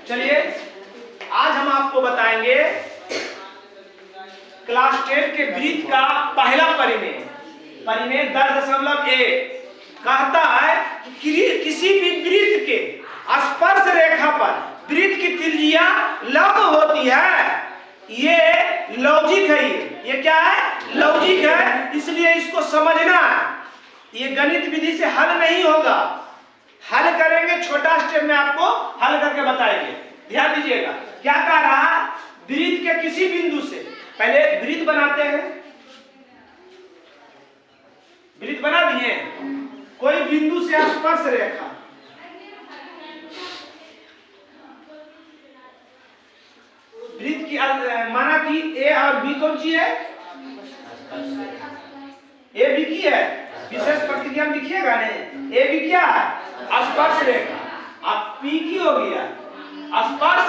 चलिए आज हम आपको बताएंगे क्लास 10 के वृत्त का पहला परिमेय 10.1 कहता है कि किसी भी वृत्त के स्पर्श रेखा पर वृत्त की त्रिज्या लंब होती है। ये लॉजिक है, ये क्या है? लॉजिक है, इसलिए इसको समझना है। ये गणित विधि से हल नहीं होगा, हल करेंगे छोटा स्टेप में आपको हल करके बताएंगे। ध्यान दीजिएगा क्या कह रहा, वृत्त के किसी बिंदु से पहले वृत्त बनाते हैं, वृत्त बना दिए, कोई बिंदु से स्पर्श रेखा वृत्त की माना कि ए और बी कौन सी है? ए बी की है, विशेष प्रतिक्रिया में लिखिएगा नहीं। ए बी क्या है? स्पर्श रेखा। अब पी की हो गया स्पर्श,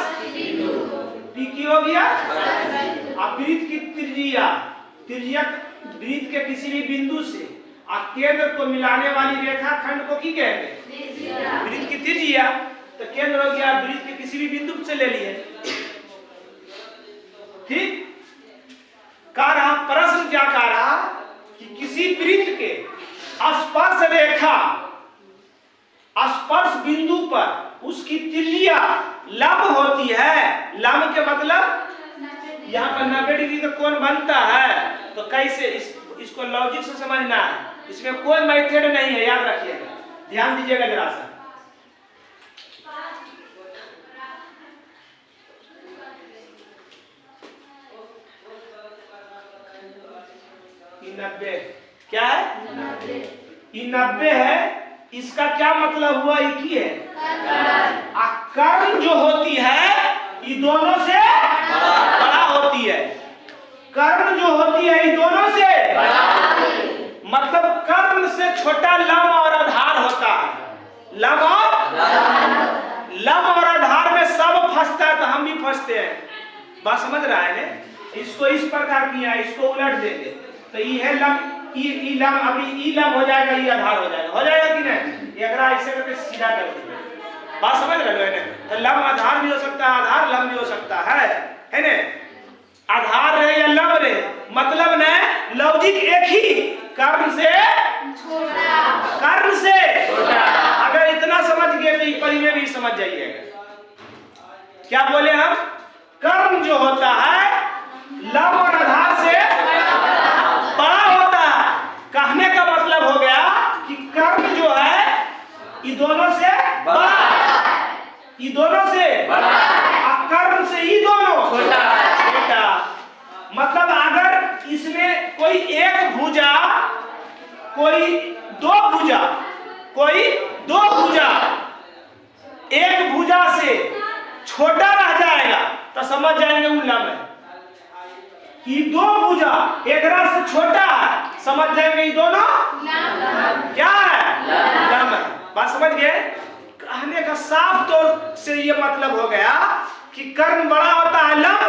पी की हो गया। अब वृत्त की त्रिज्या वृत्त के किसी भी बिंदु से केंद्र को मिलाने वाली रेखा खंड को की कहते हैं? वृत्त की त्रिज्या। तो केंद्र हो गया वृत्त के किसी भी बिंदु से ले लिए, ठीक। कह रहा प्रश्न क्या कह रहा कि किसी वृत्त के स्पर्श रेखा स्पर्श बिंदु पर उसकी त्रिज्या लंब होती है। लंब के मतलब यहाँ पर 90 डिग्री का कोण बनता है। तो कैसे इसको लॉजिक से समझना है, इसमें कोई मेथड नहीं है, याद रखिएगा, ध्यान दीजिएगा जरा सा। ये 90 क्या है? ये 90 है। इसका क्या मतलब हुआ? एक ही है। कर्ण जो होती है ये दोनों से बड़ा होती है। कर्ण जो होती है ये दोनों से मतलब कर्ण से छोटा लंब और आधार होता है। लंब और आधार में सब फंसता है, तो हम भी फंसते हैं। बात समझ रहा है ना? इसको इस प्रकार किया, इसको उलट देंगे तो ये है लंब, ई लंब, अभी ई लंब हो जाएगा, ये आधार हो जाएगा कि नहीं? ये अगर ऐसे करके सीधा कर देंगे, बात समझ रहे हो? तो लंब आधार भी हो सकता है, आधार लंब भी हो सकता है ना? आधार रहे या लंब रहे मतलब न, लॉजिक एक ही, कर्ण से अगर इतना समझ गए तो ये परिमेय भी समझ जाइएगा। क्या बोले हम? कर्ण जो होता है लंब और आधार से बड़ा होता है। कहने का मतलब हो गया कि कर्ण जो है ये दोनों से बड़ा, ये दोनों से बड़ा, कर्ण से ये दोनों छोटा। मतलब अगर इसमें कोई एक भुजा, कोई दो भुजा, एक भुजा से छोटा रह जाएगा तो समझ जाएंगे वो लंब है। ये दो भुजा एक से छोटा है, समझ जाएंगे ये दोनों क्या है? लंब है। बात समझ गए? कहने का साफ तौर से ये मतलब हो गया कि कर्ण बड़ा होता है, लंब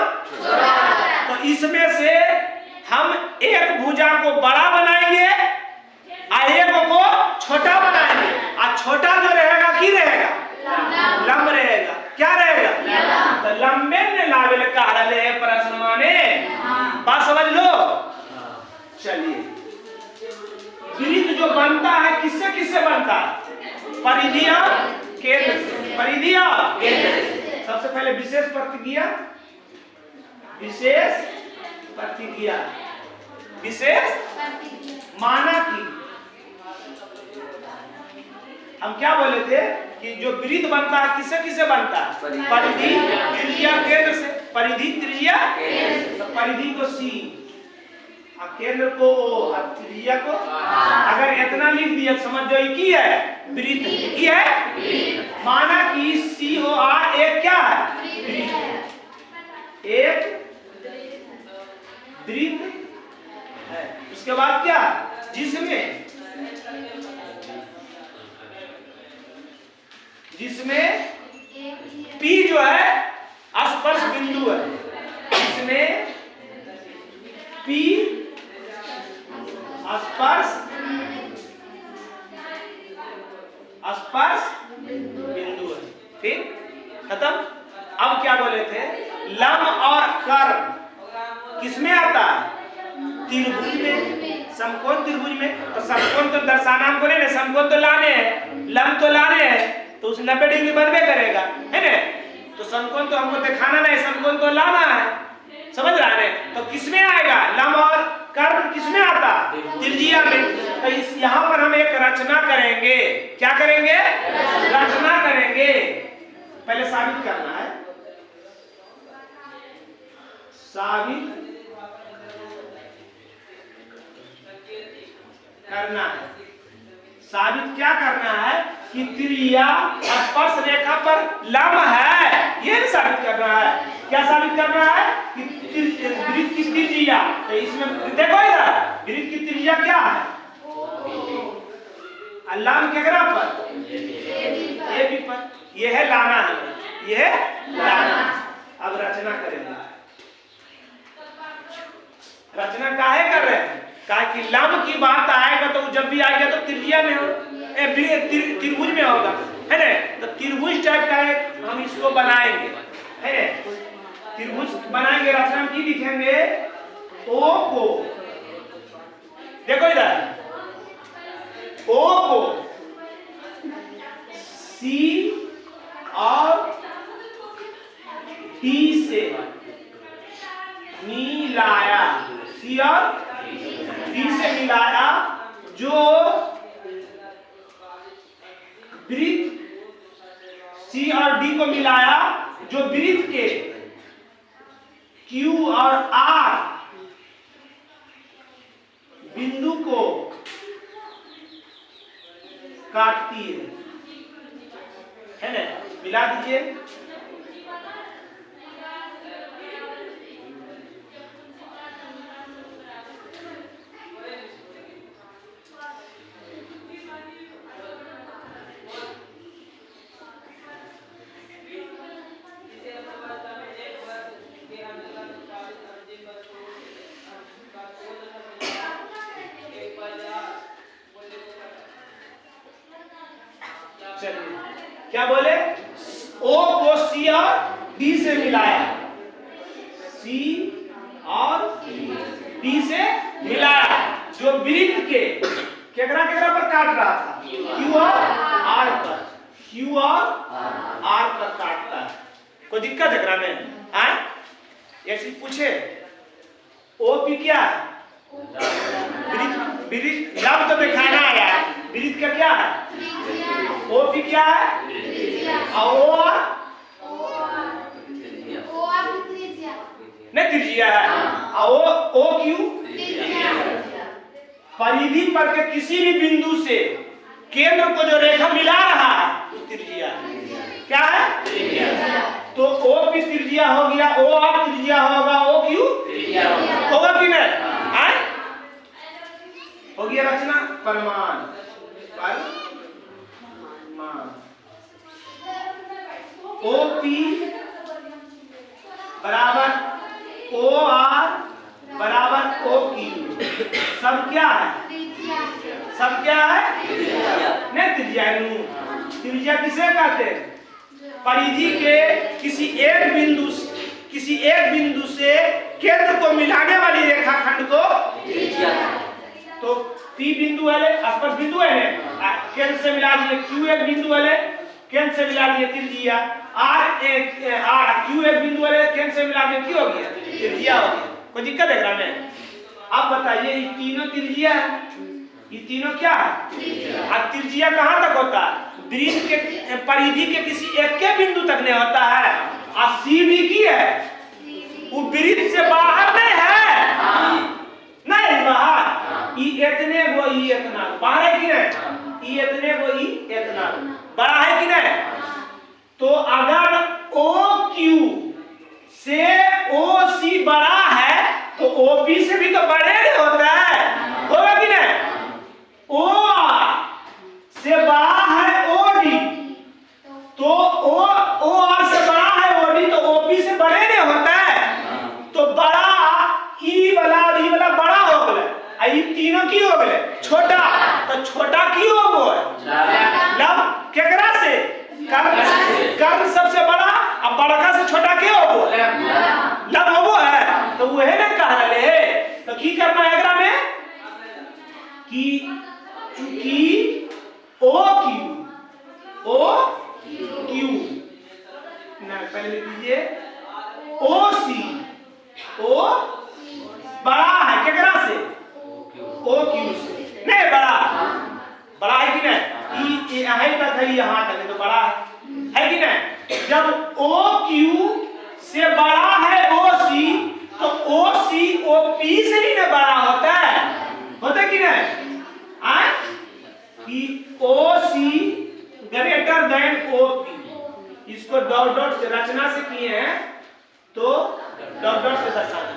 तो इसमें से हम एक भुजा को बड़ा बनाएंगे और एक को छोटा बनाएंगे, और छोटा जो रहेगा की रहेगा? लंब रहेगा। क्या रहेगा? तो लंबे ने लावेल कह रहे हैं प्रश्न माने। बात समझ लो। चलिए वृत्त जो बनता है किससे किससे बनता है? परिधिया केंद्र से। परिधिया सबसे पहले विशेष प्रतिक्रिया, माना कि हम क्या बोले थे कि जो वृत्त बनता है किससे किससे बनता है? परिधि त्रिज्या केंद्र से। परिधि त्रिज्या, तो परिधि को सी, केंद्र को ओ, त्रिज्या को। अगर इतना लिख दिया समझ जाओ की है? वृत्त की है। माना कि सी ओ आर एक क्या है? एक वृत्त है। उसके बाद क्या? जिसमें P जो है स्पर्श बिंदु है, जिसमें P स्पर्श बिंदु है। ठीक, खत्म। अब क्या बोले थे, लम और कर्म किसमें आता है, त्रिभुज में, समकोण त्रिभुज में। तो समकोण तो दर्शाना हमको नहीं, समकोण तो लाने हैं, लम तो लाने हैं, तो उस 90 डिग्री बनबे करेगा, है ना। तो समकोण तो हमको दिखाना नहीं, समकोण तो लाना है, समझ रहा है। तो किसमें आएगा, लम और कर्म किसमें आता, त्रिज्या में। तो इस यहाँ पर हम एक रचना करेंगे, क्या करेंगे, रचना करेंगे। पहले साबित करना है, साबित करना है। साबित क्या करना है कि त्रिज्या स्पर्श रेखा पर लंब है, ये साबित करना है। क्या साबित करना है कि वृत्त की त्रिज्या, तो इसमें देखो इधर वृत्त की त्रिज्या क्या है, लंब केकरा पर, ए बी पर। ये है लाना है, ये है लाना। अब रचना करेंगे। रचना काहे कर रहे हैं, कहा कि लंब की बात आएगा तो जब भी आएगा तो त्रिज्या में हो, त्रिभुज में होगा, है ना। तो त्रिभुज टाइप का हम इसको बनाएंगे, है ना। त्रिभुज बनाएंगे, रचना में की लिखेंगे, ओ को देखो इधर, ओ को सी और डी से मिलाया, सी और डी से मिलाया, जो वृत्त सी और डी को मिलाया, जो वृत्त के Q और R बिंदु को काटती है ना। मिला दीजिए, क्या बोले, O को C और D से मिलाया, C और D से मिलाया, जो वृत्त के केकरा केकरा पर काट रहा था, Q और R पर, Q और R पर काटता है। कोई दिक्कत है में, ये चीज पूछे। OP क्या है, वृत्त, लंब तो दिखाना है, वृत्त का क्या है, OP क्या है, और नहीं त्रिज्या है, ओ क्यू परिधि पर के किसी भी बिंदु से केंद्र को जो रेखा मिला रहा है उस त्रिज्या क्या है। तो ओ की त्रिज्या हो गया, ओ और त्रिज्या होगा, ओ क्यू होगा कि नहीं, हो गया रचना। प्रमाण, OP बराबर OR बराबर OQ, सब क्या है, सब क्या है, नहीं त्रिज्या। त्रिज्या किसे कहते हैं, परिधि के किसी एक बिंदु से केंद्र को मिलाने वाली रेखाखंड को त्रिज्या। तो P बिंदु है, स्पर्श बिंदु है, केंद्र से मिला दिए, Q एक बिंदु है, केंद्र से मिला दिए त्रिज्या, Q एक बिंदु है, केंद्र से मिला दिए, क्या हो गया, त्रिज्या हो गया। कोई दिक्कत है में। अब बताइए, ये तीनों त्रिज्या है, ये तीनों क्या है, अब त्रिज्या कहां तक होता है, वृत्त के परिधि के किसी एक के बिंदु तक नहीं होता है। और सी भी की है, वो वृत्त से बाहर नहीं है, नहीं बाहर, इतने गो इतना बाहर है कि नहीं, इतने गो इतना बड़ा है कि नहीं। तो अगर OQ से OC बड़ा है तो OP से भी तो बड़े नहीं होता है, होगा कि नहीं। OR से बड़ा है OD, तो OR से बड़ा है OD, तो OP से बड़े नहीं होता है। तो बड़ा E वाला और E वाला बड़ा हो गया, ये तीनों की हो गए छोटा, तो छोटा की हो गया लब केकरा से, कर्म सबसे बड़ा, अब बड़का से होबो लम होबो है तो वह ने कह रहे तो की करना है एकरा में कि चूंकि ओ क्यू ना पहले लिख लीजिए ओ सी ओ बड़ा है केकरा से ओ क्यू से नहीं बड़ा है कि नहीं ये यही तक है यहाँ तक तो बड़ा है कि नहीं जब ओ क्यू से बड़ा है ओ सी तो ओ सी ओ पी से भी ना बड़ा होता है कि नहीं आए कि ओ सी ग्रेटर देन ओ पी इसको डॉट डॉट से रचना से किए हैं तो डॉट डॉट से दर्शाना है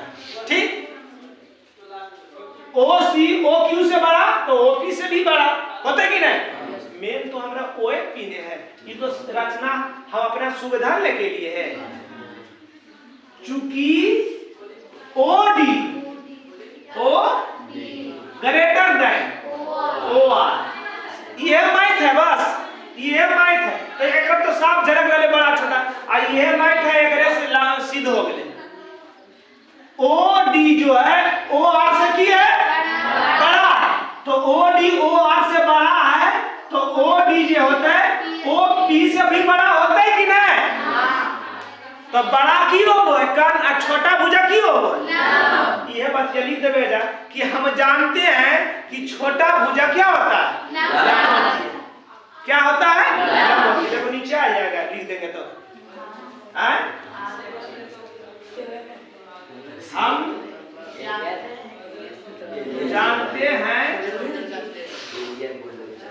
ठीक ओ सी ओ क्यू से बड़ा तो ओ पी से भी बड़ा होता है कि नहीं मेन तो हमरा ओ एफ पी ने है ये तो रचना हम अपना सुविधा लेके लिए है चूंकि O D greater than O R ये मैथ है बस ये मैथ है तो एकरा तो साफ झलक गले बड़ा छोटा आ ये मैथ है एकरे से सिद्ध हो गए ओ डी जो है ओ आर से की है बड़ा तो ओ डी ओ आर से बड़ा है तो ओ डी जो होता है ओ पी से भी बड़ा होता है कि नहीं तो बड़ा की होबो है कण और छोटा भुजा की होबो यह बात लिख देबे जा कि हम जानते हैं कि छोटा भुजा क्या होता है क्या होता है देखो नीचे आ जाएगा लिख देंगे तो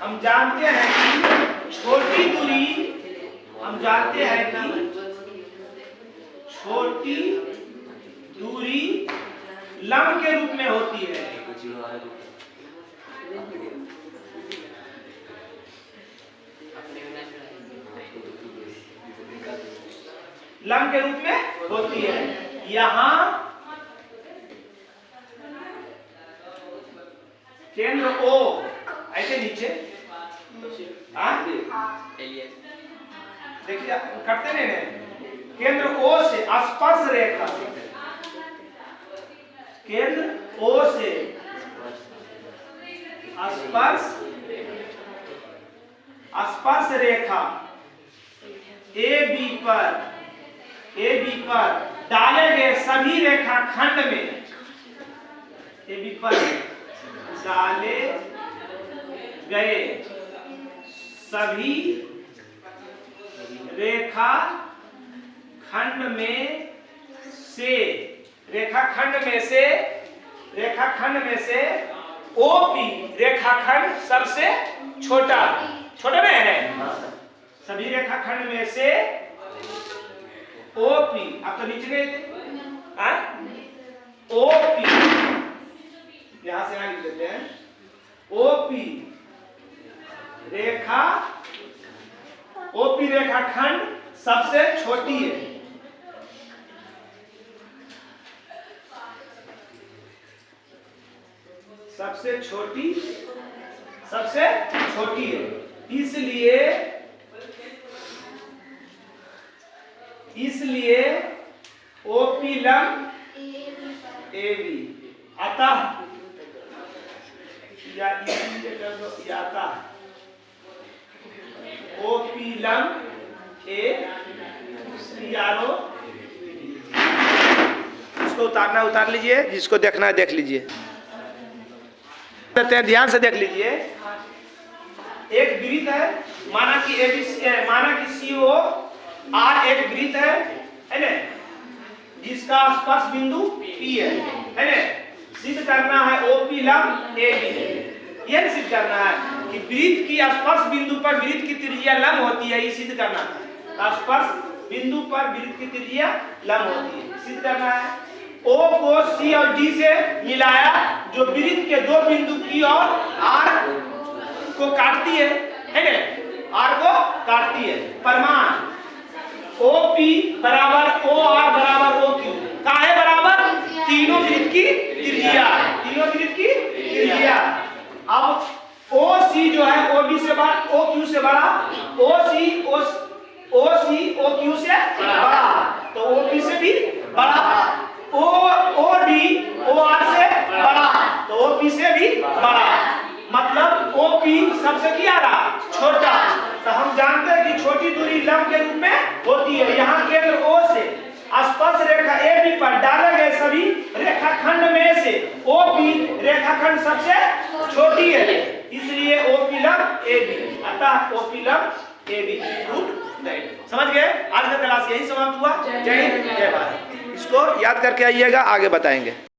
हम जानते हैं कि छोटी दूरी हम जानते हैं कि छोटी दूरी लंब के रूप में होती है लंब के रूप में होती है यहाँ केंद्र O ऐसे नीचे देखिए करते नहीं केंद्र O से स्पर्श रेखा केंद्र O से स्पर्श रेखा AB पर डाले गए सभी रेखाखंड में AB पर डाले गए सभी रेखाखंड में से ओपी रेखाखंड सबसे छोटा में है सभी रेखाखंड में से ओपी अब तो नीचे गए थे ओपी यहां से आगे लेते हैं ओपी रेखाखंड सबसे छोटी है सबसे छोटी है इसलिए ओपी लंब एबी अतः या इसलिए कर दो याता ओपी लंब ए यारो इसको उतार लीजिए जिसको देखना है देख लीजिए ध्यान से देख लीजिए एक वृत्त है माना कि सीओ आर एक वृत्त है ना जिसका स्पर्श बिंदु पी है ना सिद्ध करना है ओपी लंब ए बी यह सिद्ध करना है कि वृत्त की स्पर्श बिंदु पर वृत्त की त्रिज्या लंब होती है ये सिद्ध करना है स्पर्श बिंदु पर वृत्त की त्रिज्या लंब होती है सिद्ध करना है O को C और D से मिलाया जो वृत्त के दो बिंदु की और R को काटती है ना R को काटती है परिमाण OP बराबर OR बराबर OQ काहे बराबर तीनों वृत्त की त्रिज्या अब OC जो है OB से बड़ा OQ से बड़ा OC OQ से बड़ा तो OP से OP सबसे क्या रहा छोटा, तो हम जानते हैं कि छोटी दूरी लंब के रूप में होती है। यहाँ केंद्र O से स्पर्श रेखा AB पर डाले गए सभी रेखाखंड में से OP रेखाखंड सबसे छोटी है, इसलिए OP लंब AB, अतः OP लंब AB रूट 9। समझ गए? आज का क्लास यही समाप्त हुआ। जय हिंद, जय भारत। इसको याद करके आइएगा, आगे बताएंगे।